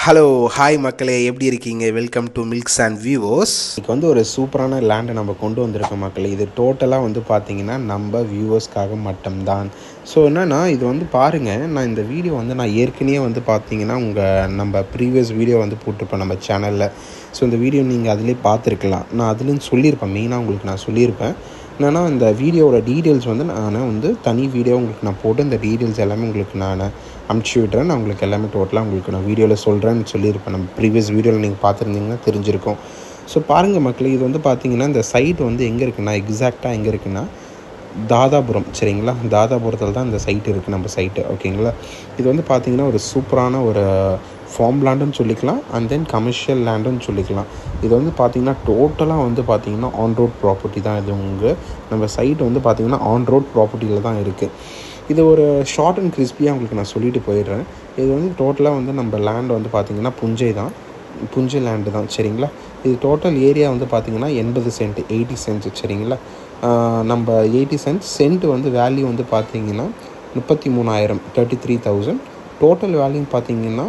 Hello hi மக்களே, எப்படி இருக்கீங்க? Welcome to milks and viewers. இதுக்கு வந்து ஒரு சூப்பரான லேண்டை நம்ம கொண்டு வந்திருக்கோம் மக்களே. இது டோட்டலாக வந்து பார்த்தீங்கன்னா நம்ம வியூவர்ஸ்க்காக மட்டும்தான். ஸோ என்னென்னா இது வந்து பாருங்கள், நான் இந்த வீடியோ வந்து நான் ஏற்கனவே வந்து பார்த்தீங்கன்னா நம்ம ப்ரீவியஸ் வீடியோ வந்து போட்டிருப்பேன் நம்ம சேனலில். ஸோ இந்த வீடியோ நீங்கள் அதிலே பார்த்துருக்கலாம். நான் அதுலேயும் சொல்லியிருப்பேன், மெயினாக உங்களுக்கு நான் சொல்லியிருப்பேன் என்னென்னா இந்த வீடியோவோட டீட்டெயில்ஸ் வந்து நான் வந்து தனி வீடியோ உங்களுக்கு நான் போட்டு இந்த டீட்டெயில்ஸ் எல்லாமே உங்களுக்கு நான் அமுச்சு விட்றேன். நான் உங்களுக்கு எல்லாமே டோட்டலாக உங்களுக்கு நான் வீடியோவில் சொல்கிறேன்னு சொல்லியிருப்பேன். நம்ம ப்ரீவியஸ் வீடியோவில் நீங்கள் பார்த்துருந்தீங்கன்னா தெரிஞ்சிருக்கும். ஸோ பாருங்கள் மக்களே, இது வந்து பார்த்திங்கன்னா இந்த சைட் வந்து எங்கே இருக்குன்னா எக்ஸாக்டாக எங்கே இருக்குன்னா தாதாபுரம், சரிங்களா? தாதாபுரத்தில் தான் இந்த சைட்டு இருக்குது, நம்ம சைட்டு, ஓகேங்களா? இது வந்து பார்த்திங்கன்னா ஒரு சூப்பரான ஒரு ஃபார்ம் லேண்டுன்னு சொல்லிக்கலாம், அண்ட் தென் கமர்ஷியல் லேண்டுன்னு சொல்லிக்கலாம். இது வந்து பார்த்திங்கன்னா டோட்டலாக வந்து பார்த்திங்கன்னா ஆன் ரோட் ப்ராப்பர்ட்டி தான். இது நம்ம சைட்டு வந்து பார்த்திங்கன்னா ஆன் ரோட் ப்ராப்பர்ட்டியில் தான் இருக்குது. இது ஒரு ஷார்ட் அண்ட் கிறிஸ்பியாக உங்களுக்கு நான் சொல்லிட்டு போயிடுறேன். இது வந்து டோட்டலாக வந்து நம்ம லேண்ட் வந்து பார்த்திங்கன்னா புஞ்சை லேண்டு தான், சரிங்களா? இது டோட்டல் ஏரியா வந்து பார்த்திங்கன்னா 80 சென்ட் 80 சென்ட், சரிங்களா? நம்ம 80 சென்ட் வந்து வேல்யூ வந்து பார்த்திங்கன்னா 33,000 33,000. டோட்டல் வேல்யூ பார்த்திங்கன்னா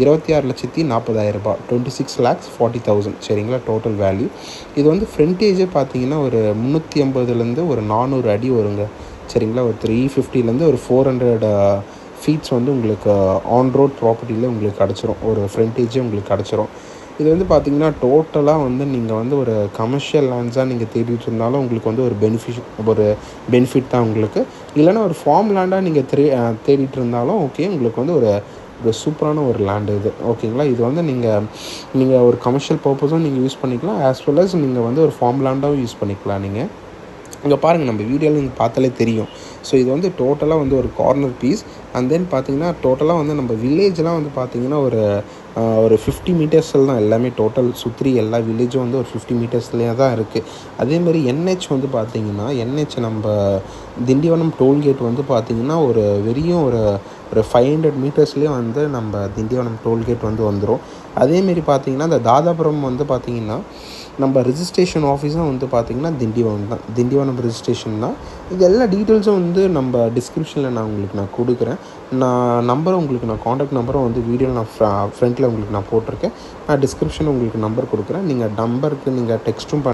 26,40,000 ரூபாய், 26,40,000, சரிங்களா? Total value. இது வந்து ஃப்ரண்டேஜே பார்த்திங்கன்னா ஒரு 350லேருந்து ஒரு 400 அடி வருங்க, சரிங்களா? ஒரு 350லேருந்து ஒரு 400 ஃபீட்ஸ் வந்து உங்களுக்கு ஆன் ரோட் ப்ராப்பர்ட்டியில் உங்களுக்கு கிடச்சிரும். ஒரு ஃப்ரண்டேஜே உங்களுக்கு கிடச்சிரும். இது வந்து பார்த்திங்கன்னா டோட்டலாக வந்து நீங்கள் வந்து ஒரு கமர்ஷியல் லேண்ட்ஸாக நீங்கள் தேடிட்டு இருந்தாலும் உங்களுக்கு வந்து ஒரு பெனிஃபிட் தான் உங்களுக்கு. இல்லைனா ஒரு ஃபார்ம் லேண்டாக நீங்கள் தேடிட்டு இருந்தாலும் ஓகே, உங்களுக்கு வந்து ஒரு சூப்பரான ஒரு லேண்டு இது, ஓகேங்களா? இது வந்து நீங்கள் ஒரு கமர்ஷியல் பர்பஸும் நீங்கள் யூஸ் பண்ணிக்கலாம், ஆஸ் வெல் அஸ் நீங்கள் வந்து ஒரு ஃபார்ம் லேண்டாகவும் யூஸ் பண்ணிக்கலாம். நீங்கள் இங்கே பாருங்கள், நம்ம வீடியோவில் நீங்கள் பார்த்தாலே தெரியும். ஸோ இது வந்து டோட்டலாக வந்து ஒரு கார்னர் பீஸ். அண்ட் தென் பார்த்திங்கன்னா டோட்டலாக வந்து நம்ம வில்லேஜ்லாம் வந்து பார்த்திங்கன்னா ஒரு 50 மீட்டர்ஸில் தான் எல்லாமே டோட்டல் சுற்றி எல்லா வில்லேஜும் வந்து ஒரு 50 மீட்டர்ஸ்லேயே தான் இருக்குது. அதேமாதிரி என்ஹெச் வந்து பார்த்திங்கன்னா நம்ம திண்டிவனம் டோல்கேட் வந்து பார்த்திங்கன்னா வெறியும் ஒரு 500 மீட்டர்ஸ்லேயே வந்து நம்ம திண்டிவனம் டோல்கேட் வந்து வந்துடும். அதேமாரி பார்த்திங்கன்னா இந்த தாதாபுரம் வந்து பார்த்திங்கன்னா நம்ம ரிஜிஸ்ட்ரேஷன் ஆஃபீஸும் வந்து பார்த்திங்கன்னா திண்டிவனம் ரிஜிஸ்ட்ரேஷன் தான். இது எல்லா டீட்டெயில்ஸும் வந்து நம்ம டிஸ்கிரிப்ஷனில் நான் கொடுக்குறேன். நம்பரும் உங்களுக்கு நான் காண்டாக்ட் நம்பரும் வந்து வீடியோவில் நான் ஃப்ரண்ட்டில் உங்களுக்கு நான் போட்டிருக்கேன். நான் டிஸ்கிரிப்ஷனில் உங்களுக்கு நம்பர் கொடுக்குறேன். நீங்கள் நம்பருக்கு நீங்கள் டெக்ஸ்ட்டும்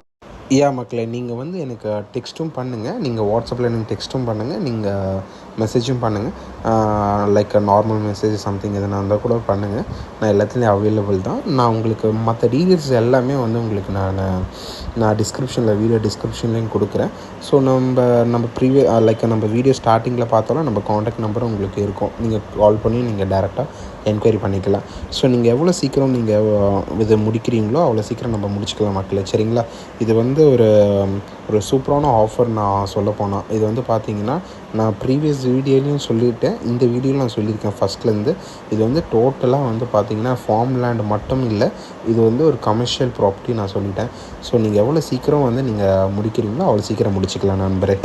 மக்களே, நீங்கள் வந்து எனக்கு டெக்ஸ்ட்டும் பண்ணுங்கள், நீங்கள் வாட்ஸ்அப்பில் எனக்கு டெக்ஸ்ட்டும் பண்ணுங்கள், நீங்கள் மெசேஜும் பண்ணுங்கள். லைக் நார்மல் மெசேஜ் சம்திங் எதுனா இருந்தால் கூட பண்ணுங்கள். நான் எல்லாத்துலேயும் அவைலபிள் தான். நான் உங்களுக்கு மற்ற டீட்டெயில்ஸ் எல்லாமே வந்து உங்களுக்கு நான் வீடியோ டிஸ்கிரிப்ஷன்லேயும் கொடுக்குறேன். ஸோ நம்ம நம்ம வீடியோ ஸ்டார்டிங்கில் பார்த்தாலும் நம்ம காண்டாக்ட் நம்பரும் உங்களுக்கு இருக்கும். நீங்கள் கால் பண்ணி நீங்கள் டேரெக்டாக என்கொயரி பண்ணிக்கலாம். ஸோ நீங்கள் எவ்வளோ சீக்கிரம் நீங்கள் இதை முடிக்கிறீங்களோ அவ்வளோ சீக்கிரம் நம்ம முடிச்சுக்கலாம் மக்களே, சரிங்களா? இது வந்து ஒரு சூப்பரான ஆஃபர். நான் சொல்ல போனால் இது வந்து பார்த்திங்கன்னா நான் ப்ரீவியஸ் வீடியோலையும் சொல்லிவிட்டேன், இந்த வீடியோவில் நான் சொல்லியிருக்கேன் ஃபஸ்ட்லேருந்து. இது வந்து டோட்டலாக வந்து பார்த்திங்கன்னா ஃபார்ம் லேண்ட் மட்டும் இல்லை, இது வந்து ஒரு கமர்ஷியல் ப்ராப்பர்ட்டி நான் சொல்லிட்டேன். ஸோ நீங்கள் எவ்வளோ சீக்கிரம் வந்து நீங்கள் முடிக்கிறீங்களோ அவ்வளோ சீக்கிரம் முடிச்சுக்கலாம் நண்பரே.